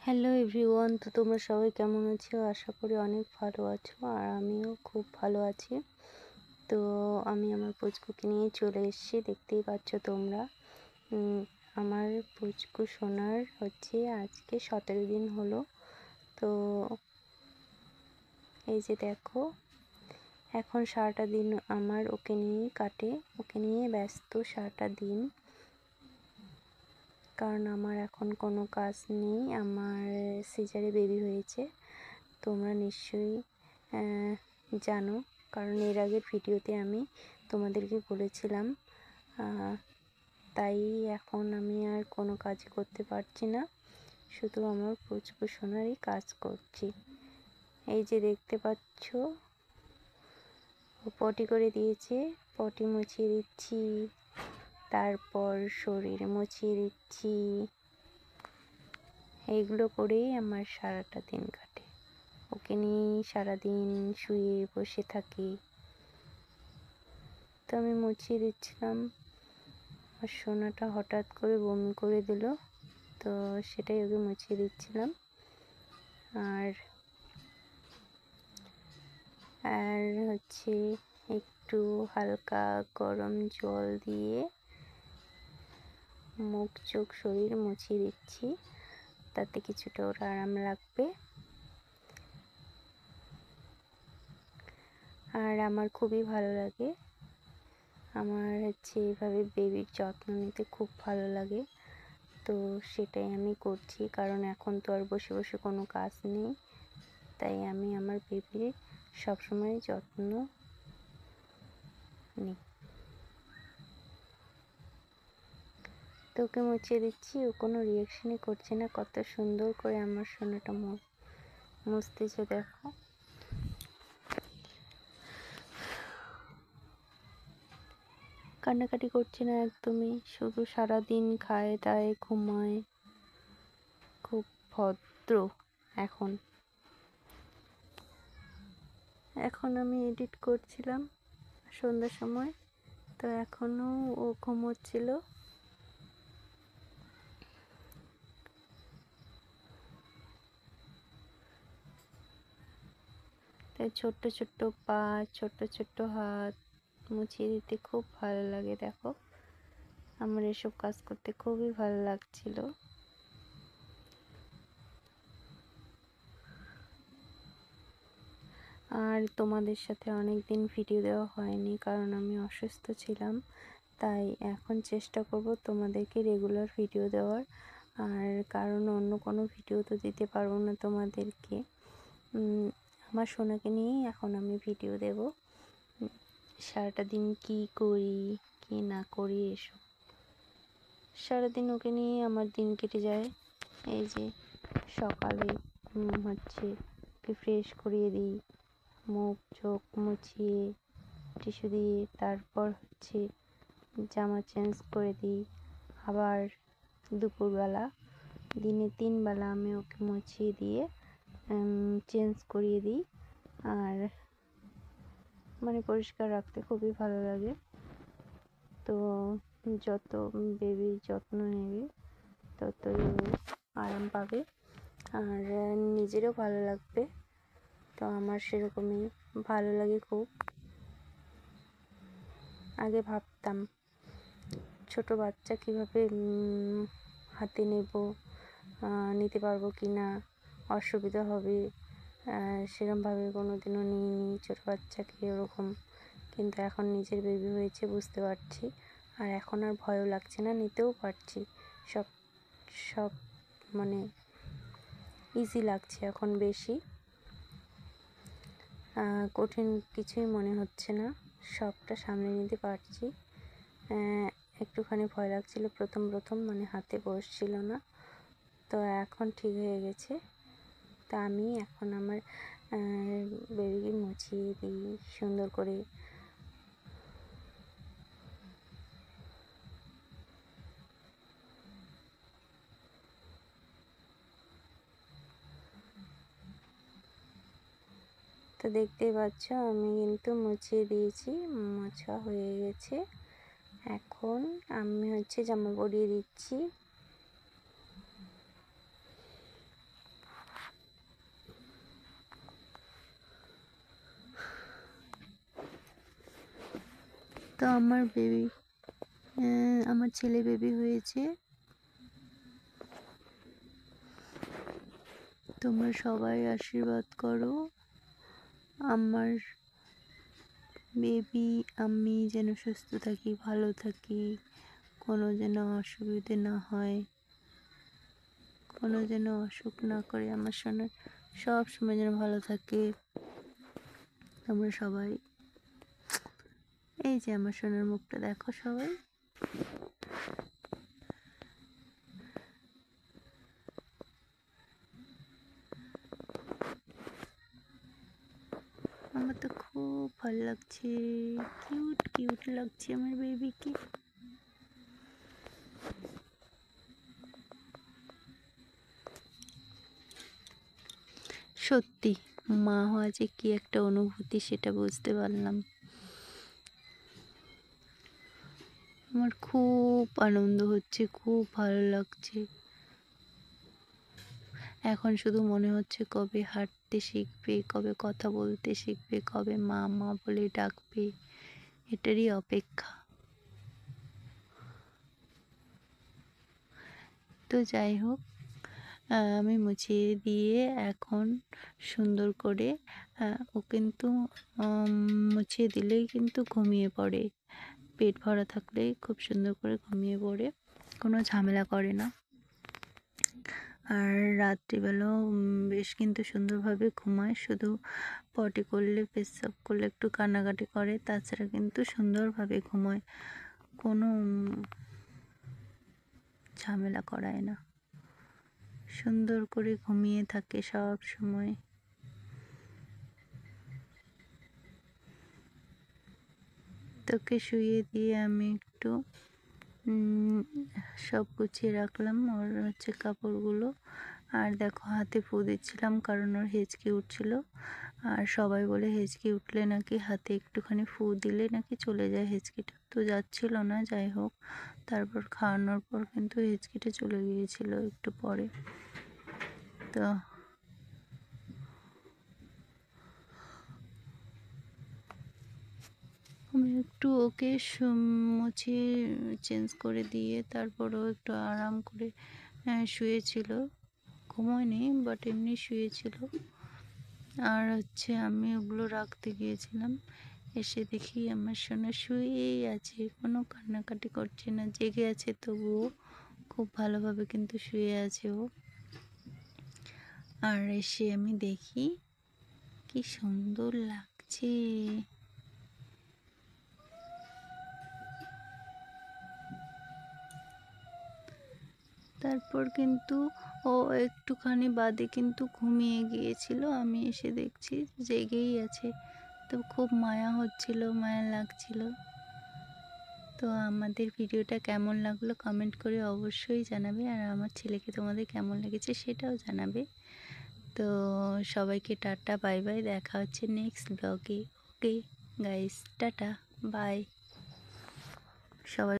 Hello everyone, তো তোমরা সবাই কেমন আছো? আশা করি অনেক ভালো আছো, আর আমিও খুব ভালো আছি। তো আমি আমার পুচকুকে নিয়ে চলে এসেছি, দেখতেই পাচ্ছ তোমরা। আমার পুচকু সোনার হচ্ছে আজকে 17 দিন হলো। তো এই যে দেখো, এখন সারাটা দিন আমার ওকে নিয়ে কাটে, ওকে নিয়ে ব্যস্ত সারাটা দিন, কারণ আমার এখন কোনো কাজ নেই। আমার সিজারে বেবি হয়েছে, তোমরা নিশ্চয়ই জানো, কারণ এর আগের ভিডিওতে আমি তোমাদেরকে বলেছিলাম। তাই এখন আমি আর কোনো কাজ করতে পারছি না, শুধু আমার পুচকু সোনারই কাজ করছি। এই যে দেখতে পাচ্ছ, পটি করে দিয়েছে, পটি মুছিয়ে দিচ্ছি, তারপর শরীর মুছিয়ে দিচ্ছি। এইগুলো করেই আমার সারাটা দিন কাটে। ওকে নিয়েই সারাদিন শুয়ে বসে থাকি। তো আমি মুছিয়ে দিচ্ছিলাম, আর সোনাটা হঠাৎ করে বমি করে দিল, তো সেটাই ওকে মুছিয়ে দিচ্ছিলাম। আর আর হচ্ছে একটু হালকা গরম জল দিয়ে মুখ চোখ শরীর মুছিয়ে দিচ্ছি, তাতে কিছুটা ওর আরাম লাগবে। আর আমার খুবই ভালো লাগে, আমার হচ্ছে এভাবে বেবির যত্ন নিতে খুব ভালো লাগে। তো সেটাই আমি করছি, কারণ এখন তো আর বসে বসে কোনো কাজ নেই, তাই আমি আমার বেবির সবসময় যত্ন নিই। তো ওকে মুছিয়ে দিচ্ছি, ও কোনো রিয়াকশনই করছে না, কত সুন্দর করে আমার সোনাটা মুছতেছে দেখো। কান্নাকাটি করছে না একদমই, শুধু সারাদিন খায় দায় ঘুমায়, খুব ভদ্র। এখন আমি এডিট করছিলাম সন্ধ্যার সময়, তো এখনও ও ঘুমোচ্ছিল। তাই ছোট্ট ছোট্ট পা, ছোট্ট ছোট্ট হাত মুছিয়ে দিতে খুব ভালো লাগে। দেখো, আমার এসব কাজ করতে খুবই ভালো লাগছিল। আর তোমাদের সাথে অনেক দিন ভিডিও দেওয়া হয়নি, কারণ আমি অসুস্থ ছিলাম, তাই এখন চেষ্টা করব তোমাদেরকে রেগুলার ভিডিও দেওয়ার। আর কারণ অন্য কোনো ভিডিও তো দিতে পারবো না তোমাদেরকে, আমার সোনাকে নিয়েই এখন আমি ভিডিও দেব। সারাটা দিন কি করি কি না করি এসব, সারাদিন ওকে নিয়ে আমার দিন কেটে যায়। এই যে সকালে হচ্ছে ওকে ফ্রেশ করিয়ে দিই, মুখ চোখ মুছিয়ে টিস্যু দিয়ে, তারপর হচ্ছে জামা চেঞ্জ করে দিই। আবার দুপুরবেলা, দিনে 3 বেলা আমি ওকে মুছিয়ে দিয়ে চেঞ্জ করিয়ে দিই। আর মানে পরিষ্কার রাখতে খুবই ভালো লাগে। তো যত বেবির যত্ন নেবে ততই আরাম পাবে, আর নিজেরও ভালো লাগবে। তো আমার সেরকমই ভালো লাগে খুব। আগে ভাবতাম ছোট বাচ্চা কীভাবে হাতে নেব, নিতে পারবো কি না, অসুবিধা হবে, সেরকমভাবে কোনো দিনও নিইনি ছোটো বাচ্চাকে ওরকম। কিন্তু এখন নিজের বেবি হয়েছে বুঝতে পারছি, আর এখন আর ভয়ও লাগছে না, নিতেও পারছি। সব সব মানে ইজি লাগছে এখন, বেশি কঠিন কিছুই মনে হচ্ছে না, সবটা সামলে নিতে পারছি। একটুখানি ভয় লাগছিল প্রথম মানে হাতে বসছিল না, তো এখন ঠিক হয়ে গেছে। তা আমি এখন আমার বেবিকে মুছিয়ে দিই সুন্দর করে। তো দেখতেই পাচ্ছ আমি কিন্তু মুছিয়ে দিয়েছি, মোছা হয়ে গেছে। এখন আমি হচ্ছে জামা পরিয়ে দিচ্ছি। তো আমার বেবি, আমার ছেলে বেবি হয়েছে। তোমরা সবাই আশীর্বাদ করো আমার বেবি আমি যেন সুস্থ থাকি, ভালো থাকি, কোনো যেন অসুবিধে না হয়, কোনো যেন অসুখ না করে, আমার সঙ্গে সব সময় যেন ভালো থাকে। তোমরা সবাই, এই যে আমার সোনার মুখটা দেখো সবাই। আমার তো খুব ভালো লাগছে, কিউট কিউট লাগছে আমার বেবিকে। সত্যি মা হওয়া যে কি একটা অনুভূতি সেটা বুঝতে পারলাম। আমার খুব আনন্দ হচ্ছে, খুব ভালো লাগছে। এখন শুধু মনে হচ্ছে কবে হাঁটতে শিখবে, কবে কথা বলতে শিখবে, কবে মা মা বলে ডাকবে, এটারই অপেক্ষা। তো যাই হোক, আমি মুছিয়ে দিয়ে এখন সুন্দর করে, ও কিন্তু মুছিয়ে দিলেই কিন্তু ঘুমিয়ে পড়ে। পেট ভরা থাকলেই খুব সুন্দর করে ঘুমিয়ে পড়ে, কোনো ঝামেলা করে না। আর রাত্রিবেলাও বেশ কিন্তু সুন্দরভাবে ঘুমায়, শুধু পটি করলে পেচ্ছাপ করলে একটু কান্নাকাটি করে, তাছাড়া কিন্তু সুন্দরভাবে ঘুমায়, কোনো ঝামেলা করায় না, সুন্দর করে ঘুমিয়ে থাকে সব সময়। তোকে শুয়ে দিয়ে আমি একটু সব গুছিয়ে রাখলাম, ওর হচ্ছে কাপড়গুলো। আর দেখো হাতে ফু দিচ্ছিলাম, কারণ ওর হেঁচকি উঠছিল। আর সবাই বলে হেঁচকি উঠলে নাকি হাতে একটুখানি ফু দিলে নাকি চলে যায় হেঁচকিটা, তো যাচ্ছিল না। যাই হোক, তারপর খাওয়ানোর পর কিন্তু হেঁচকিটা চলে গিয়েছিল একটু পরে। তো আমি একটু ওকে মুছিয়ে চেঞ্জ করে দিয়ে তারপরও একটু আরাম করে শুয়েছিল, ঘুমোয়নি বাট এমনি শুয়েছিল। আর হচ্ছে আমি ওগুলো রাখতে গিয়েছিলাম, এসে দেখি আমার সোনা শুয়েই আছে, কোনো কান্নাকাটি করছে না, জেগে আছে তবুও খুব ভালোভাবে কিন্তু শুয়ে আছে ও। আর এসে আমি দেখি কি সুন্দর লাগছে। তারপর কিন্তু ও একটুখানি বাদে কিন্তু ঘুমিয়ে গিয়েছিল, আমি এসে দেখছি জেগেই আছে। তো খুব মায়া হচ্ছিল, মায়া লাগছিল। তো আমাদের ভিডিওটা কেমন লাগলো কমেন্ট করে অবশ্যই জানাবে, আর আমার ছেলেকে তোমাদের কেমন লেগেছে সেটাও জানাবে। তো সবাইকে টাটা বাই বাই, দেখা হচ্ছে নেক্সট ব্লগে। ওকে গাইস, টাটা বাই সবাই।